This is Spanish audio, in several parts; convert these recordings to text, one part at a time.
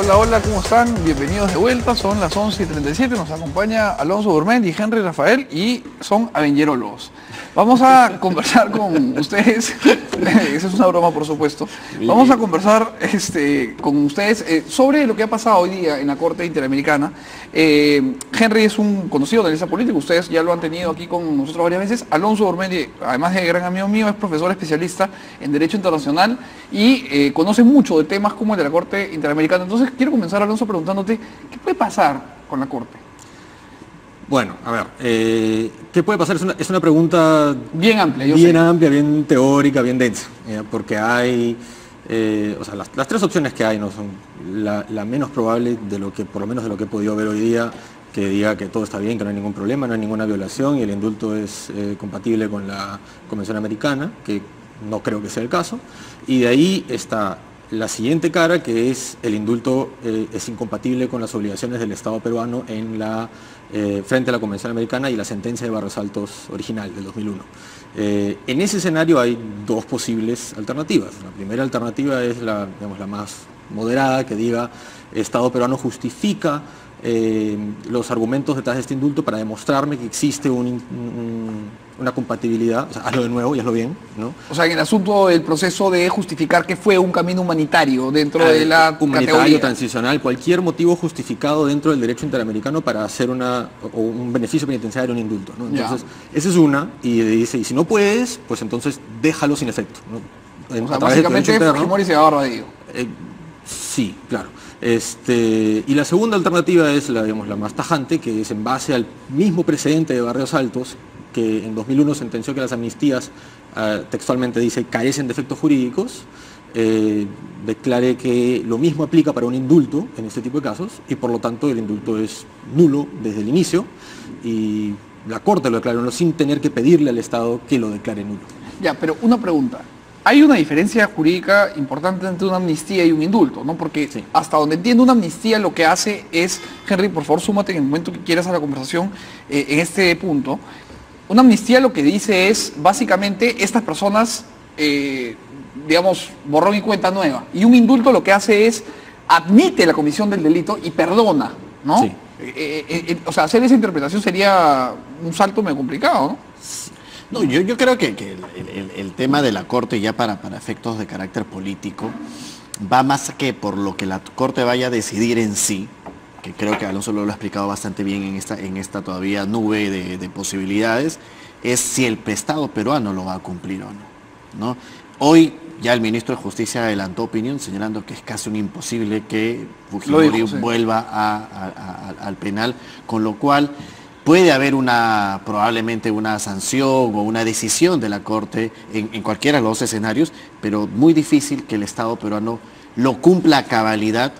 Hola, hola, ¿cómo están? Bienvenidos de vuelta, son las 11:37, nos acompaña Alonso Gourmet y Henry Rafael y son avengerólogos. Vamos a conversar con ustedes, esa es una broma por supuesto, vamos a conversar con ustedes sobre lo que ha pasado hoy día en la Corte Interamericana. Henry es un conocido analista político, ustedes ya lo han tenido aquí con nosotros varias veces. Alonso Gourmet, además de gran amigo mío, es profesor especialista en Derecho Internacional y conoce mucho de temas como el de la Corte Interamericana. Entonces quiero comenzar, Alonso, preguntándote, ¿qué puede pasar con la Corte? Bueno, a ver, ¿qué puede pasar? Es una pregunta bien amplia, amplia, bien teórica, bien densa, porque hay, o sea, las tres opciones que hay no son la menos probable de lo que, por lo menos de lo que he podido ver hoy día, que diga que todo está bien, que no hay ningún problema, no hay ninguna violación y el indulto es compatible con la Convención Americana, que no creo que sea el caso, y de ahí está la siguiente cara, que es el indulto es incompatible con las obligaciones del Estado peruano frente a la Convención Americana y la sentencia de Barrios Altos original del 2001. En ese escenario hay dos posibles alternativas. La primera alternativa es la más moderada, que diga el Estado peruano justifica los argumentos detrás de este indulto para demostrarme que existe una compatibilidad, o sea, hazlo de nuevo y hazlo bien, ¿no? O sea, en el asunto del proceso de justificar que fue un camino humanitario dentro de la humanitario, categoría transicional, cualquier motivo justificado dentro del derecho interamericano para hacer un beneficio penitenciario, un indulto, ¿no? Entonces, esa es una, y dice, y si no puedes, pues entonces déjalo sin efecto, ¿no? O sea, básicamente Fujimori se va a Barbadillo. Sí, claro. Y la segunda alternativa es la más tajante, que es en base al mismo precedente de Barrios Altos, que en 2001 sentenció que las amnistías, textualmente dice, carecen de efectos jurídicos, declaré que lo mismo aplica para un indulto en este tipo de casos, y por lo tanto el indulto es nulo desde el inicio, y la Corte lo declaró sin tener que pedirle al Estado que lo declare nulo. Ya, pero una pregunta. Hay una diferencia jurídica importante entre una amnistía y un indulto, ¿no? Porque sí, hasta donde entiendo, una amnistía lo que hace es, Henry, por favor, súmate en el momento que quieras a la conversación en este punto. Una amnistía lo que dice es, básicamente, estas personas, digamos, borrón y cuenta nueva. Y un indulto lo que hace es, admite la comisión del delito y perdona, ¿no? Sí. O sea, hacer esa interpretación sería un salto medio complicado, ¿no? No, yo creo que el tema de la Corte, ya para efectos de carácter político, va más que por lo que la Corte vaya a decidir en sí, que creo que Alonso lo ha explicado bastante bien en esta todavía nube de posibilidades, es si el Estado peruano lo va a cumplir o no, ¿no? Hoy ya el ministro de Justicia adelantó opinión señalando que es casi un imposible que Fujimori vuelva al penal, con lo cual puede haber probablemente una sanción o una decisión de la Corte en cualquiera de los dos escenarios, pero muy difícil que el Estado peruano lo cumpla a cabalidad,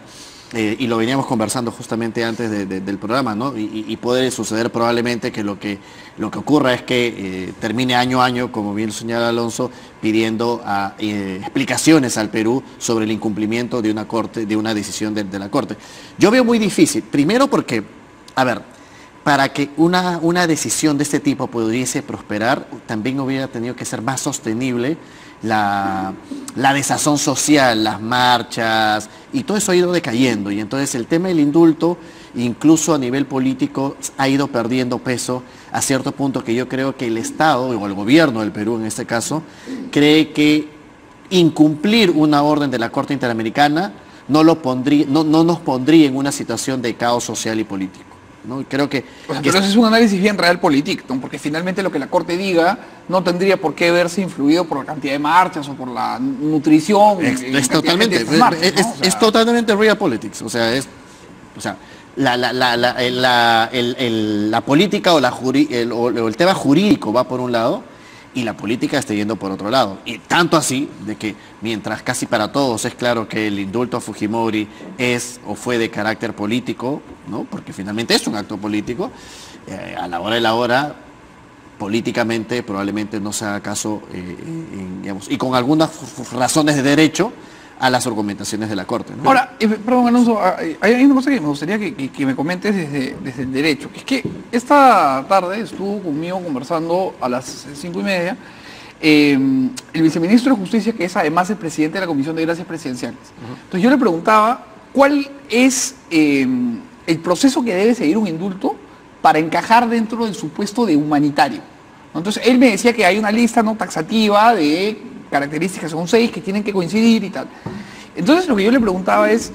y lo veníamos conversando justamente antes del programa, ¿no? Y puede suceder probablemente que lo que ocurra es que termine año a año, como bien señala Alonso, pidiendo explicaciones al Perú sobre el incumplimiento de una decisión de la Corte. Yo veo muy difícil, primero porque, a ver, para que una decisión de este tipo pudiese prosperar, también hubiera tenido que ser más sostenible la desazón social, las marchas, y todo eso ha ido decayendo. Y entonces el tema del indulto, incluso a nivel político, ha ido perdiendo peso a cierto punto, que yo creo que el Estado, o el gobierno del Perú en este caso, cree que incumplir una orden de la Corte Interamericana no nos pondría en una situación de caos social y político, ¿no? Creo que pero ese es un análisis bien realpolitik, ¿no? Porque finalmente lo que la Corte diga no tendría por qué verse influido por la cantidad de marchas o por la nutrición. Es totalmente, marchas, ¿no? es totalmente realpolitik. O sea, la política o el tema jurídico va por un lado y la política está yendo por otro lado. Y tanto así de que mientras casi para todos es claro que el indulto a Fujimori es o fue de carácter político, ¿no? Porque finalmente es un acto político, a la hora de la hora, políticamente probablemente no se haga caso, digamos, y con algunas razones de derecho, a las argumentaciones de la Corte, ¿no? Ahora, perdón, Alonso, hay una cosa que me gustaría que me comentes desde el derecho, que es que esta tarde estuvo conmigo conversando a las 5:30 el viceministro de Justicia, que es además el presidente de la Comisión de Gracias Presidenciales. Entonces yo le preguntaba ¿cuál es el proceso que debe seguir un indulto para encajar dentro del supuesto de humanitario? Entonces, él me decía que hay una lista no taxativa de características, son 6 que tienen que coincidir y tal. Entonces, lo que yo le preguntaba es,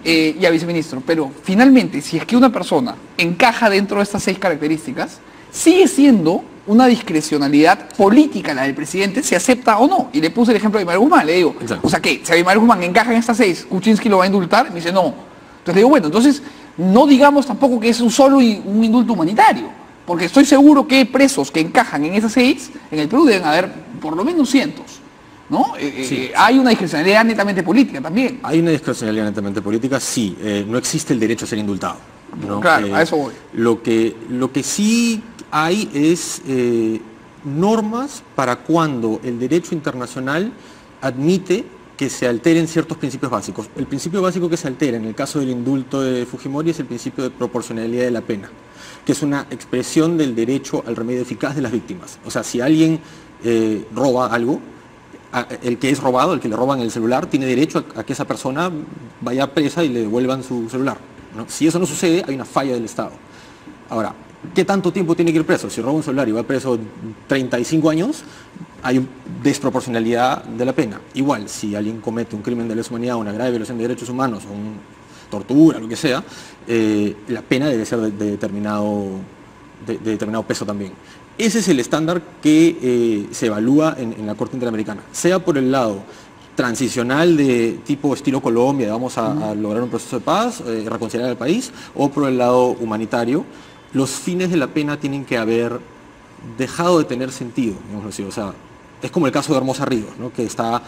ya viceministro, pero finalmente, si es que una persona encaja dentro de estas 6 características, sigue siendo una discrecionalidad política la del presidente, se acepta o no. Y le puse el ejemplo de Aymar Guzmán, le digo, exacto. o sea que si Aymar Guzmán encaja en estas 6, Kuczynski lo va a indultar, y me dice no. Entonces le digo, bueno, entonces no digamos tampoco que es un indulto humanitario, porque estoy seguro que presos que encajan en esas 6, en el Perú deben haber por lo menos cientos, ¿no? Sí. Hay una discrecionalidad netamente política también. Hay una discrecionalidad netamente política, sí. No existe el derecho a ser indultado, ¿no? Claro, a eso voy. Lo que sí hay es normas para cuando el derecho internacional admite que se alteren ciertos principios básicos. El principio básico que se altera en el caso del indulto de Fujimori es el principio de proporcionalidad de la pena, que es una expresión del derecho al remedio eficaz de las víctimas. O sea, si alguien roba algo, el que es robado, el que le roban el celular, tiene derecho a que esa persona vaya presa y le devuelvan su celular, ¿no? Si eso no sucede, hay una falla del Estado. Ahora, ¿qué tanto tiempo tiene que ir preso? Si roba un celular y va preso 35 años, hay desproporcionalidad de la pena. Igual, si alguien comete un crimen de lesa humanidad, una grave violación de derechos humanos, o tortura, lo que sea, la pena debe ser de determinado peso también. Ese es el estándar que se evalúa en la Corte Interamericana, sea por el lado transicional de tipo estilo Colombia, vamos a lograr un proceso de paz, reconciliar al país, o por el lado humanitario. Los fines de la pena tienen que haber dejado de tener sentido, digamos así. O sea, es como el caso de Hermosa Ríos, ¿no? Que está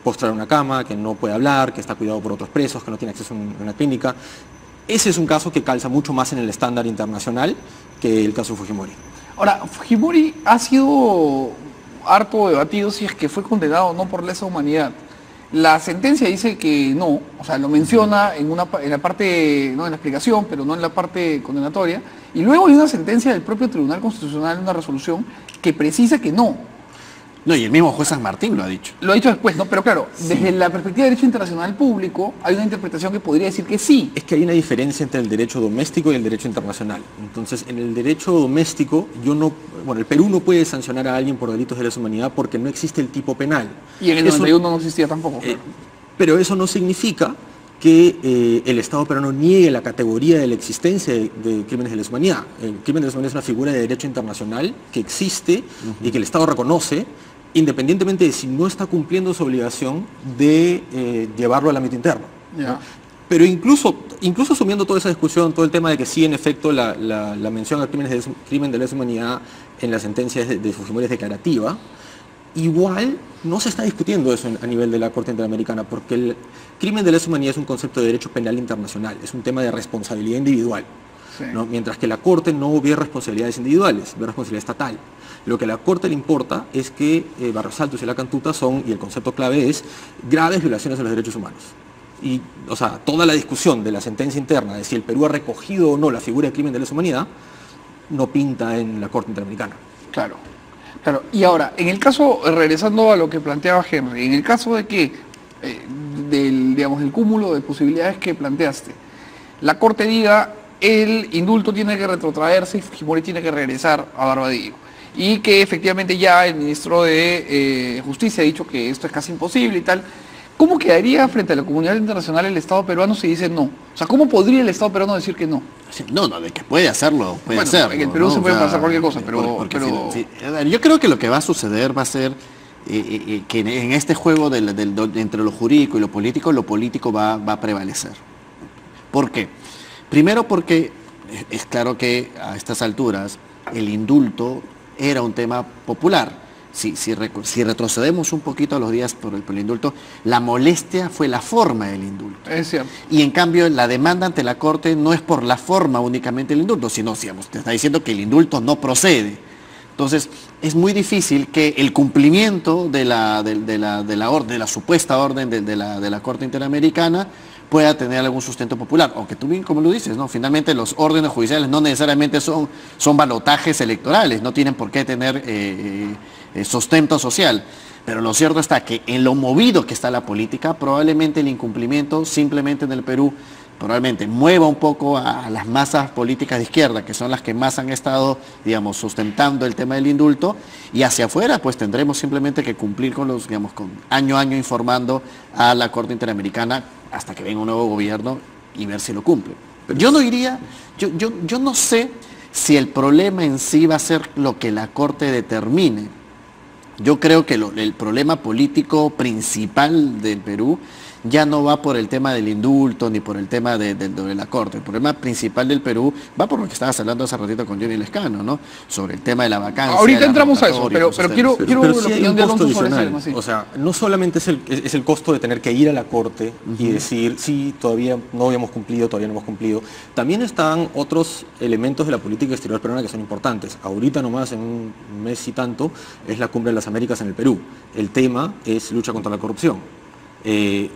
postrada en una cama, que no puede hablar, que está cuidado por otros presos, que no tiene acceso a una clínica. Ese es un caso que calza mucho más en el estándar internacional que el caso de Fujimori. Ahora, Fujimori ha sido harto debatido si es que fue condenado o no por lesa humanidad. La sentencia dice que no, o sea, lo menciona en la parte, no en la explicación, pero no en la parte condenatoria. Y luego hay una sentencia del propio Tribunal Constitucional, una resolución que precisa que no. No, y el mismo juez San Martín lo ha dicho. Lo ha dicho después, ¿no? Pero claro, desde la perspectiva de derecho internacional público, hay una interpretación que podría decir que sí. Es que hay una diferencia entre el derecho doméstico y el derecho internacional. Entonces, en el derecho doméstico, el Perú no puede sancionar a alguien por delitos de lesa humanidad porque no existe el tipo penal. Y en el 91 no existía tampoco. Pero eso no significa que el Estado peruano niegue la categoría de la existencia de crímenes de lesa humanidad. El crimen de lesa humanidad es una figura de derecho internacional que existe y que el Estado reconoce, independientemente de si no está cumpliendo su obligación de llevarlo al ámbito interno, ¿no? Pero incluso asumiendo toda esa discusión, todo el tema de que sí, en efecto, la mención al crimen de lesa humanidad en las sentencias de Fujimori es declarativa, igual no se está discutiendo eso a nivel de la Corte Interamericana, porque el crimen de lesa humanidad es un concepto de derecho penal internacional, es un tema de responsabilidad individual, ¿no? Mientras que la Corte no ve responsabilidades individuales, ve responsabilidad estatal. Lo que a la Corte le importa es que Barros Altos y la Cantuta y el concepto clave es graves violaciones de los derechos humanos. Y, o sea, toda la discusión de la sentencia interna de si el Perú ha recogido o no la figura de crimen de lesa humanidad no pinta en la Corte Interamericana. Claro. Y ahora, en el caso, regresando a lo que planteaba Henry, en el caso de que, del cúmulo de posibilidades que planteaste, la Corte diga el indulto tiene que retrotraerse y Fujimori tiene que regresar a Barbadillo, y que efectivamente ya el ministro de Justicia ha dicho que esto es casi imposible y tal. ¿Cómo quedaría frente a la comunidad internacional el Estado peruano si dice no? O sea, ¿cómo podría el Estado peruano decir que no? No, de que puede hacerlo, puede hacerlo. En el Perú, ¿no? Se puede pasar cualquier cosa, yo creo que lo que va a suceder va a ser que en este juego entre lo jurídico y lo político va a prevalecer. ¿Por qué? Primero porque es claro que a estas alturas el indulto era un tema popular. Si retrocedemos un poquito a los días por el indulto, la molestia fue la forma del indulto. Es cierto. Y en cambio la demanda ante la Corte no es por la forma únicamente del indulto, sino, digamos, te está diciendo que el indulto no procede. Entonces, es muy difícil que el cumplimiento de la supuesta orden de la Corte Interamericana pueda tener algún sustento popular, aunque tú bien como lo dices, ¿no? Finalmente los órdenes judiciales no necesariamente son balotajes electorales, no tienen por qué tener sustento social. Pero lo cierto está que en lo movido que está la política, probablemente el incumplimiento simplemente en el Perú probablemente mueva un poco a las masas políticas de izquierda, que son las que más han estado, digamos, sustentando el tema del indulto, y hacia afuera pues tendremos simplemente que cumplir con los, digamos, con año a año informando a la Corte Interamericana hasta que venga un nuevo gobierno y ver si lo cumple. Yo no iría, yo no sé si el problema en sí va a ser lo que la Corte determine. Yo creo que el problema político principal del Perú ya no va por el tema del indulto ni por el tema de la Corte. El problema principal del Perú va por lo que estabas hablando hace ratito con Johnny Lescano, ¿no? Sobre el tema de la vacancia. Ahorita entramos a eso, pero quiero la sí hay opinión un de costo Alonso sobre ese adicional. tema, sí. O sea, no solamente es el costo de tener que ir a la Corte y decir, sí, todavía no habíamos cumplido, todavía no hemos cumplido. También están otros elementos de la política exterior peruana que son importantes. Ahorita nomás, en un mes y tanto, es la Cumbre de las Américas en el Perú. El tema es lucha contra la corrupción.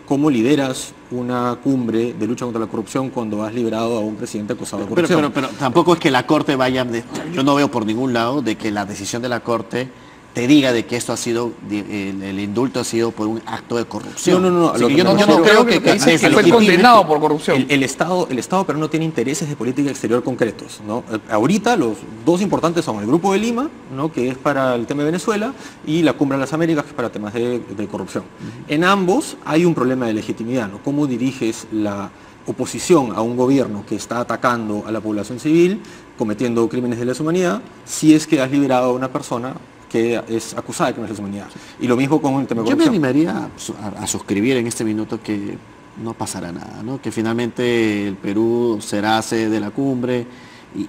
¿Cómo lideras una cumbre de lucha contra la corrupción cuando has liberado a un presidente acusado de corrupción? Pero tampoco es que la Corte vaya... yo no veo por ningún lado de que la decisión de la Corte te diga de que esto ha sido, el indulto ha sido por un acto de corrupción. No. Yo no creo que dice que fue condenado por corrupción. El Estado peruano tiene intereses de política exterior concretos, ¿no? Ahorita los dos importantes son el Grupo de Lima, ¿no? Que es para el tema de Venezuela, y la Cumbre de las Américas, que es para temas de corrupción. En ambos hay un problema de legitimidad, ¿no? ¿Cómo diriges la oposición a un gobierno que está atacando a la población civil, cometiendo crímenes de lesa humanidad, si es que has liberado a una persona que es acusada de crímenes de lesa humanidad? Y lo mismo con el tema de corrupción. Yo me corrupción. animaría a suscribir en este minuto que no pasará nada, ¿no? Que finalmente el Perú será sede de la cumbre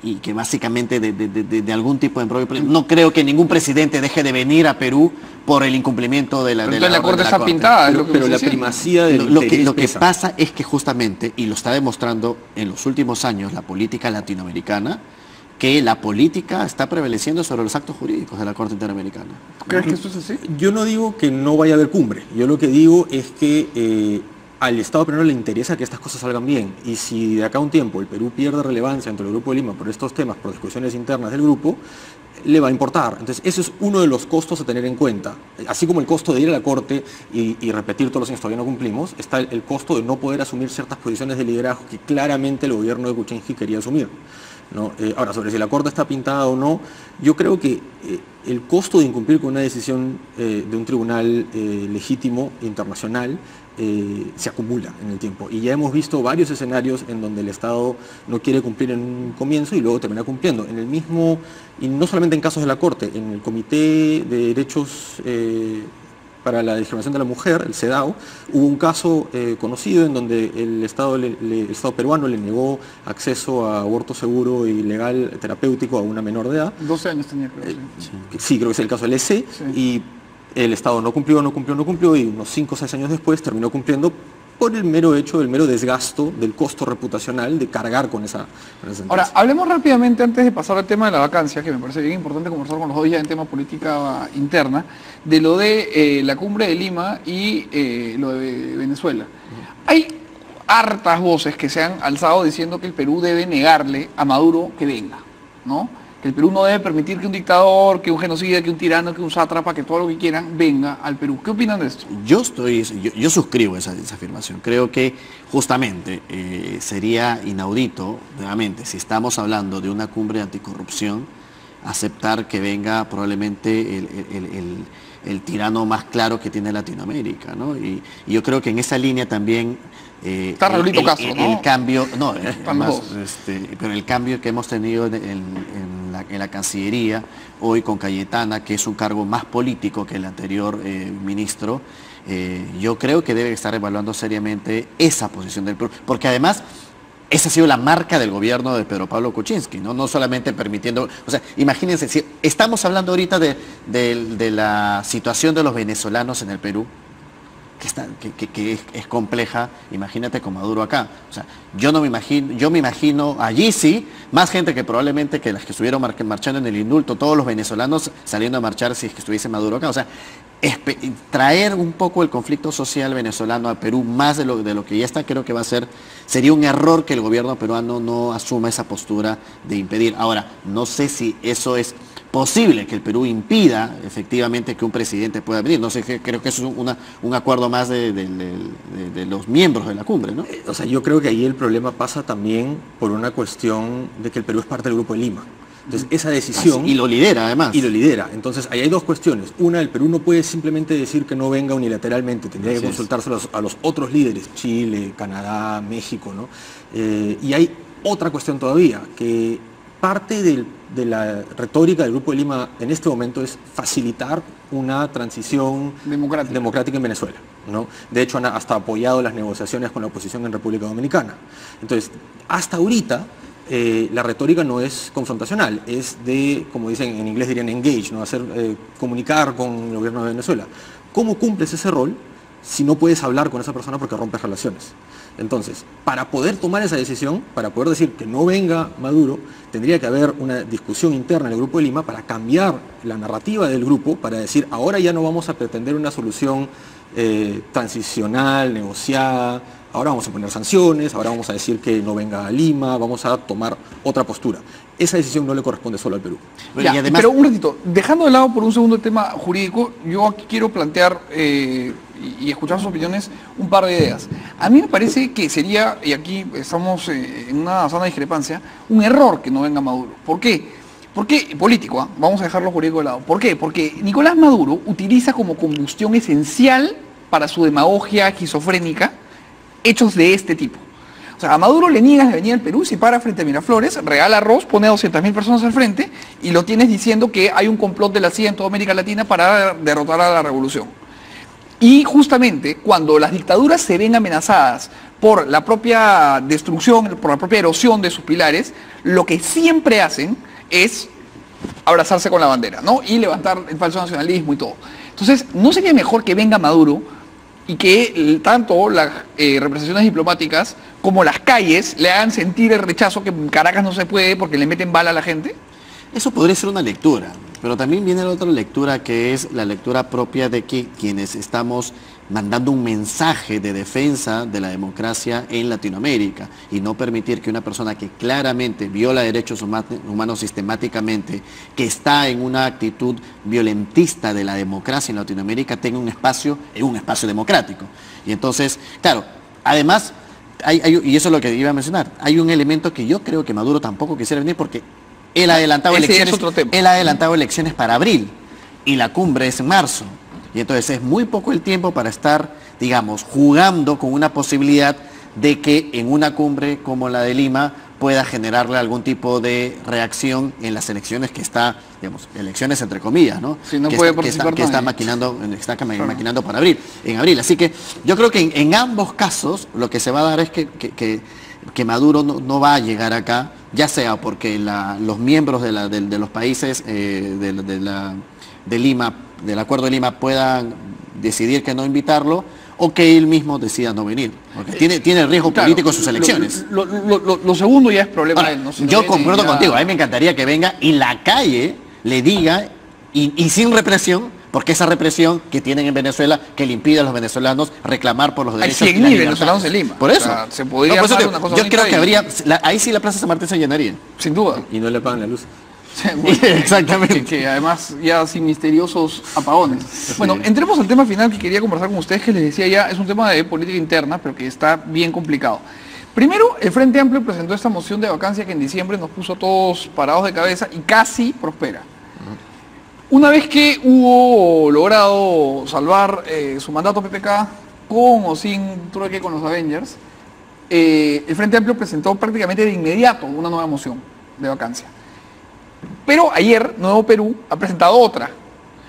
y que básicamente de algún tipo de embrollo. No creo que ningún presidente deje de venir a Perú por el incumplimiento de la Corte está pintada, pero la primacía del lo que pasa es que justamente, y lo está demostrando en los últimos años la política latinoamericana, que la política está prevaleciendo sobre los actos jurídicos de la Corte Interamericana. ¿Crees que esto es así? Yo no digo que no vaya a haber cumbre. Yo lo que digo es que al Estado peruano le interesa que estas cosas salgan bien. Y si de acá a un tiempo el Perú pierde relevancia entre el Grupo de Lima por estos temas, por discusiones internas del grupo, le va a importar. Entonces, ese es uno de los costos a tener en cuenta. Así como el costo de ir a la Corte y repetir todos los años todavía no cumplimos, está el costo de no poder asumir ciertas posiciones de liderazgo que claramente el gobierno de Kuczynski quería asumir, ¿no? Ahora, sobre si la Corte está pintada o no, yo creo que el costo de incumplir con una decisión de un tribunal legítimo, internacional, se acumula en el tiempo. Y ya hemos visto varios escenarios en donde el Estado no quiere cumplir en un comienzo y luego termina cumpliendo. En el mismo, y no solamente en casos de la Corte, en el Comité de Derechos para la Discriminación de la Mujer, el CEDAW, hubo un caso conocido en donde el Estado peruano le negó acceso a aborto seguro y legal terapéutico a una menor de edad. 12 años tenía, creo. Sí, creo que es el caso del EC, y el Estado no cumplió, y unos 5 o 6 años después terminó cumpliendo por el mero hecho, el mero desgasto del costo reputacional de cargar con esa sentencia. Ahora, hablemos rápidamente, antes de pasar al tema de la vacancia, que me parece bien importante conversar con los dos ya en tema política interna, de lo de la Cumbre de Lima y lo de Venezuela. Hay hartas voces que se han alzado diciendo que el Perú debe negarle a Maduro que venga, ¿no? Que el Perú no debe permitir que un dictador, que un genocida, que un tirano, que un sátrapa, que todo lo que quieran venga al Perú. ¿Qué opinan de esto? Yo suscribo esa afirmación. Creo que justamente sería inaudito, nuevamente, si estamos hablando de una cumbre anticorrupción, aceptar que venga probablemente el tirano más claro que tiene Latinoamérica, ¿no? Y yo creo que en esa línea también está Raulito Castro, ¿no? El cambio, no, además, pero el cambio que hemos tenido en la Cancillería hoy con Cayetana, que es un cargo más político que el anterior ministro, yo creo que debe estar evaluando seriamente esa posición del Perú, porque además esa ha sido la marca del gobierno de Pedro Pablo Kuczynski, no solamente permitiendo, o sea, imagínense, si estamos hablando ahorita de la situación de los venezolanos en el Perú, que es compleja, imagínate con Maduro acá. O sea, yo me imagino allí sí, más gente que probablemente que las que estuvieron marchando en el indulto, todos los venezolanos saliendo a marchar si es que estuviese Maduro acá. O sea, traer un poco el conflicto social venezolano a Perú, más de lo que ya está, creo que sería un error que el gobierno peruano no asuma esa postura de impedir. Ahora, no sé si eso es posible que el Perú impida efectivamente que un presidente pueda venir. No sé, creo que eso es un acuerdo más de los miembros de la cumbre, ¿no? O sea, yo creo que ahí el problema pasa también por una cuestión de que el Perú es parte del Grupo de Lima. Entonces, esa decisión... Y lo lidera, además. Y lo lidera. Entonces, ahí hay dos cuestiones. Una, el Perú no puede simplemente decir que no venga unilateralmente. Tendría que consultárselo a los otros líderes, Chile, Canadá, México, ¿no? Y hay otra cuestión todavía, que parte de la retórica del Grupo de Lima en este momento es facilitar una transición democrática en Venezuela, ¿no? De hecho, han hasta apoyado las negociaciones con la oposición en República Dominicana. Entonces, hasta ahorita, la retórica no es confrontacional, es de, como dicen en inglés dirían engage, ¿no? Comunicar con el gobierno de Venezuela. ¿Cómo cumples ese rol si no puedes hablar con esa persona porque rompes relaciones? Entonces, para poder tomar esa decisión, para poder decir que no venga Maduro, tendría que haber una discusión interna en el Grupo de Lima para cambiar la narrativa del grupo, para decir, ahora ya no vamos a pretender una solución transicional, negociada, ahora vamos a poner sanciones, ahora vamos a decir que no venga a Lima, vamos a tomar otra postura. Esa decisión no le corresponde solo al Perú. Ya, y además, pero un ratito, dejando de lado por un segundo el tema jurídico, yo aquí quiero plantear y escuchar sus opiniones un par de ideas. A mí me parece que sería, y aquí estamos en una zona de discrepancia, un error que no venga Maduro. ¿Por qué? Porque político, ¿eh? Vamos a dejar lo jurídico de lado. ¿Por qué? Porque Nicolás Maduro utiliza como combustión esencial para su demagogia esquizofrénica hechos de este tipo. O sea, a Maduro le niegas de venir al Perú, se para frente a Miraflores, regala arroz, pone a 200.000 personas al frente y lo tienes diciendo que hay un complot de la CIA en toda América Latina para derrotar a la revolución. Y justamente cuando las dictaduras se ven amenazadas por la propia destrucción, por la propia erosión de sus pilares, lo que siempre hacen es abrazarse con la bandera, ¿no? Y levantar el falso nacionalismo y todo. Entonces, ¿no sería mejor que venga Maduro y que tanto las representaciones diplomáticas como las calles le hagan sentir el rechazo que en Caracas no se puede porque le meten bala a la gente? Eso podría ser una lectura, pero también viene la otra lectura, que es la lectura propia de que quienes estamos mandando un mensaje de defensa de la democracia en Latinoamérica y no permitir que una persona que claramente viola derechos humanos sistemáticamente, que está en una actitud violentista de la democracia en Latinoamérica, tenga un espacio democrático. Y entonces, claro, además, y eso es lo que iba a mencionar, hay un elemento que yo creo que Maduro tampoco quisiera venir porque él ha adelantado elecciones para abril y la cumbre es en marzo. Y entonces es muy poco el tiempo para estar, digamos, jugando con una posibilidad de que en una cumbre como la de Lima pueda generarle algún tipo de reacción en las elecciones que está, digamos, elecciones entre comillas, ¿no? Si no puede participar, que está maquinando para abril, en abril. Así que yo creo que en ambos casos lo que se va a dar es que Maduro no va a llegar acá, ya sea porque los miembros de los países de Lima, del Acuerdo de Lima, puedan decidir que no invitarlo, o que él mismo decida no venir. Porque tiene riesgo político en sus elecciones. Lo segundo ya es problema de él. No yo concuerdo contigo, a mí me encantaría que venga y la calle le diga, y sin represión, porque esa represión que tienen en Venezuela, que le impide a los venezolanos reclamar por los derechos. Hay 100.000 venezolanos en Lima. Por eso. O sea, se podría hacer una cosa. Yo creo que habría, ahí sí la Plaza San Martín se llenaría. Sin duda. Y no le pagan la luz. Exactamente. Que además ya sin misteriosos apagones. Sí. Bueno, entremos al tema final que quería conversar con ustedes, que les decía ya, es un tema de política interna, pero que está bien complicado. Primero, el Frente Amplio presentó esta moción de vacancia que en diciembre nos puso a todos parados de cabeza y casi prospera. Una vez que hubo logrado salvar su mandato PPK, con o sin trueque con los Avengers, el Frente Amplio presentó prácticamente de inmediato una nueva moción de vacancia. Pero ayer Nuevo Perú ha presentado otra.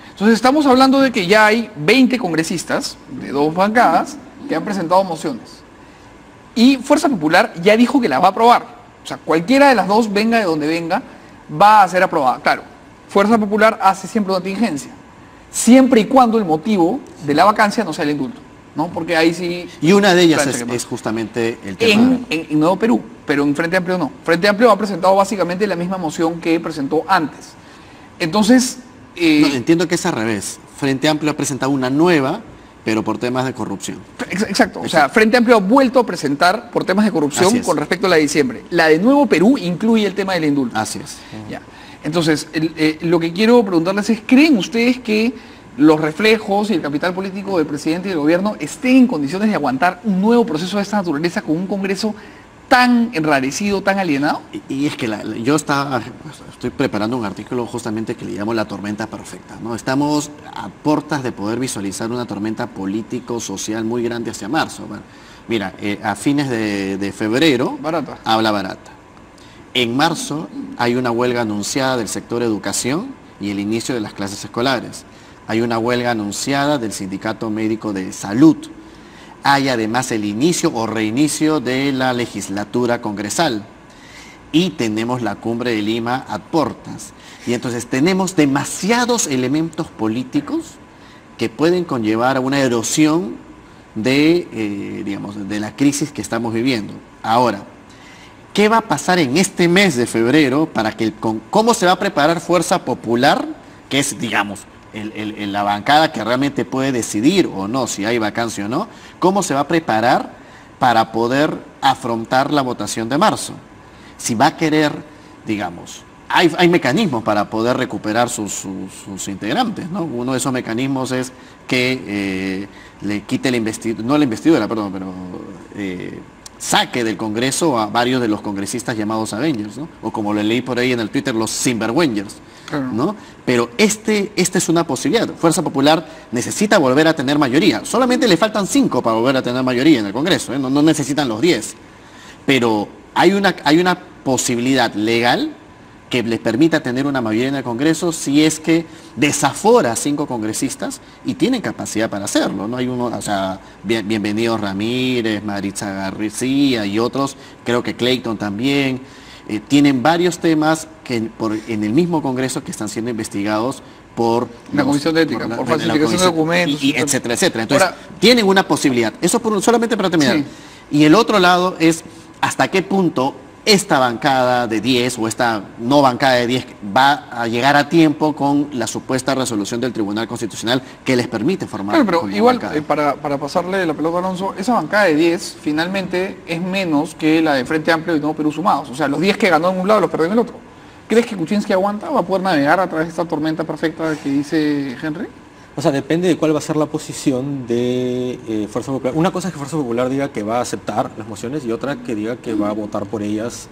Entonces estamos hablando de que ya hay 20 congresistas de dos bancadas que han presentado mociones. Y Fuerza Popular ya dijo que la va a aprobar. O sea, cualquiera de las dos, venga de donde venga, va a ser aprobada. Claro, Fuerza Popular hace siempre una contingencia, siempre y cuando el motivo de la vacancia no sea el indulto, ¿no? Porque ahí sí... Y una de ellas es justamente el tema... En Nuevo Perú, pero en Frente Amplio no. Frente Amplio ha presentado básicamente la misma moción que presentó antes. Entonces... No, entiendo que es al revés. Frente Amplio ha presentado una nueva, pero por temas de corrupción. Exacto. O sea, Frente Amplio ha vuelto a presentar por temas de corrupción con respecto a la de diciembre. La de Nuevo Perú incluye el tema del indulto. Así es. Ya. Entonces, lo que quiero preguntarles es, ¿creen ustedes que los reflejos y el capital político del presidente y del gobierno estén en condiciones de aguantar un nuevo proceso de esta naturaleza con un Congreso tan enrarecido, tan alienado? Y es que estoy preparando un artículo justamente que le llamo la tormenta perfecta, ¿no? Estamos a puertas de poder visualizar una tormenta político-social muy grande hacia marzo. Bueno, mira, a fines de febrero habla barata. En marzo hay una huelga anunciada del sector educación y el inicio de las clases escolares. Hay una huelga anunciada del Sindicato Médico de Salud. Hay además el inicio o reinicio de la legislatura congresal. Y tenemos la cumbre de Lima a puertas. Y entonces tenemos demasiados elementos políticos que pueden conllevar a una erosión de la crisis que estamos viviendo. Ahora, ¿qué va a pasar en este mes de febrero para que cómo se va a preparar Fuerza Popular, que es, digamos, la bancada que realmente puede decidir o no si hay vacancia o no? ¿Cómo se va a preparar para poder afrontar la votación de marzo? Si va a querer, digamos, hay mecanismos para poder recuperar sus integrantes, ¿no? Uno de esos mecanismos es que le quite saque del Congreso a varios de los congresistas llamados Avengers, ¿no? O como lo leí por ahí en el Twitter, los Sinvergüenzers, ¿no? Pero esta es una posibilidad. Fuerza Popular necesita volver a tener mayoría. Solamente le faltan 5 para volver a tener mayoría en el Congreso, ¿eh? No necesitan los 10. Pero hay una posibilidad legal que les permita tener una mayoría en el Congreso si es que desafora a 5 congresistas y tienen capacidad para hacerlo, ¿no? Hay uno, o sea, Bienvenido Ramírez, Maritza García y otros, creo que Clayton también, tienen varios temas que en el mismo Congreso que están siendo investigados por la Comisión de Ética, por falsificación de documentos, etcétera, etcétera. Entonces, tienen una posibilidad. Eso solamente para terminar. Sí. Y el otro lado es hasta qué punto esta bancada de 10 o esta no bancada de 10 va a llegar a tiempo con la supuesta resolución del Tribunal Constitucional que les permite formar. Claro, pero igual, para pasarle la pelota a Alonso, esa bancada de 10 finalmente es menos que la de Frente Amplio y Nuevo Perú sumados. O sea, los 10 que ganó en un lado los perdió en el otro. ¿Crees que Kuczynski aguanta? ¿Va a poder navegar a través de esta tormenta perfecta que dice Henry? O sea, depende de cuál va a ser la posición de Fuerza Popular. Una cosa es que Fuerza Popular diga que va a aceptar las mociones y otra que diga que va a votar por ellas.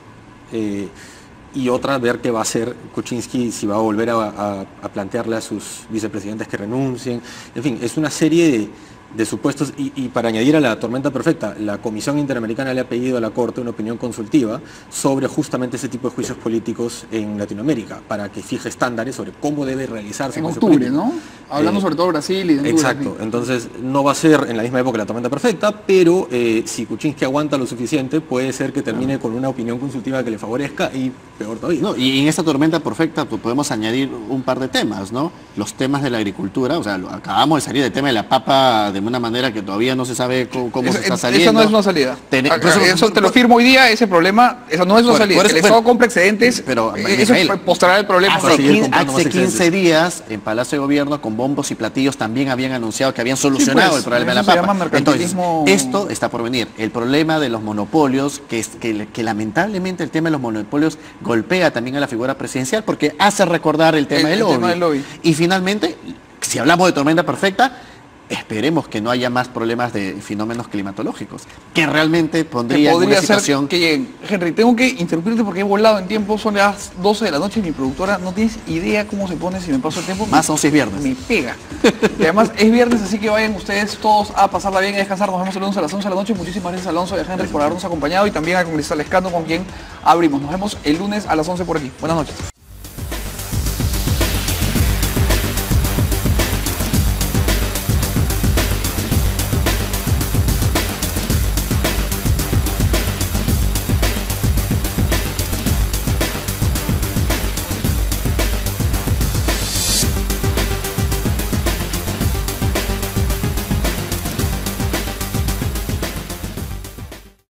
Y otra, ver qué va a hacer Kuczynski, si va a volver a plantearle a sus vicepresidentes que renuncien. En fin, es una serie de supuestos. Y para añadir a la tormenta perfecta, la Comisión Interamericana le ha pedido a la Corte una opinión consultiva sobre justamente ese tipo de juicios políticos en Latinoamérica, para que fije estándares sobre cómo debe realizarse. En octubre, ¿no? Hablando sobre todo de Brasil y de Honduras. Exacto, entonces no va a ser en la misma época que la tormenta perfecta, pero si Kuczynski aguanta lo suficiente, puede ser que termine con una opinión consultiva que le favorezca y peor todavía. No, y en esta tormenta perfecta pues, podemos añadir un par de temas, ¿no? Los temas de la agricultura, o sea, acabamos de salir del tema de la papa de una manera que todavía no se sabe cómo se está saliendo. Esa no es una salida. Eso te lo firmo hoy día, ese problema, esa no es una salida. El Estado compra excedentes, pero eso postrará el problema. Hace 15 días, en Palacio de Gobierno, con bombos y platillos, también habían anunciado que habían solucionado el problema de la papa. Entonces, esto está por venir. El problema de los monopolios, que lamentablemente el tema de los monopolios golpea también a la figura presidencial, porque hace recordar el tema del lobby. Y finalmente, si hablamos de tormenta perfecta, esperemos que no haya más problemas de fenómenos climatológicos, que realmente pondría en una situación... Henry, tengo que interrumpirte porque he volado en tiempo, son las 12 de la noche y mi productora no tienes idea cómo se pone si me paso el tiempo. Más 11 es viernes. Me pega. Y además es viernes, así que vayan ustedes todos a pasarla bien y a descansar. Nos vemos el lunes a las 11 de la noche. Muchísimas gracias a Alonso y a Henry por habernos acompañado y también al congresista Lescano con quien abrimos. Nos vemos el lunes a las 11 por aquí. Buenas noches.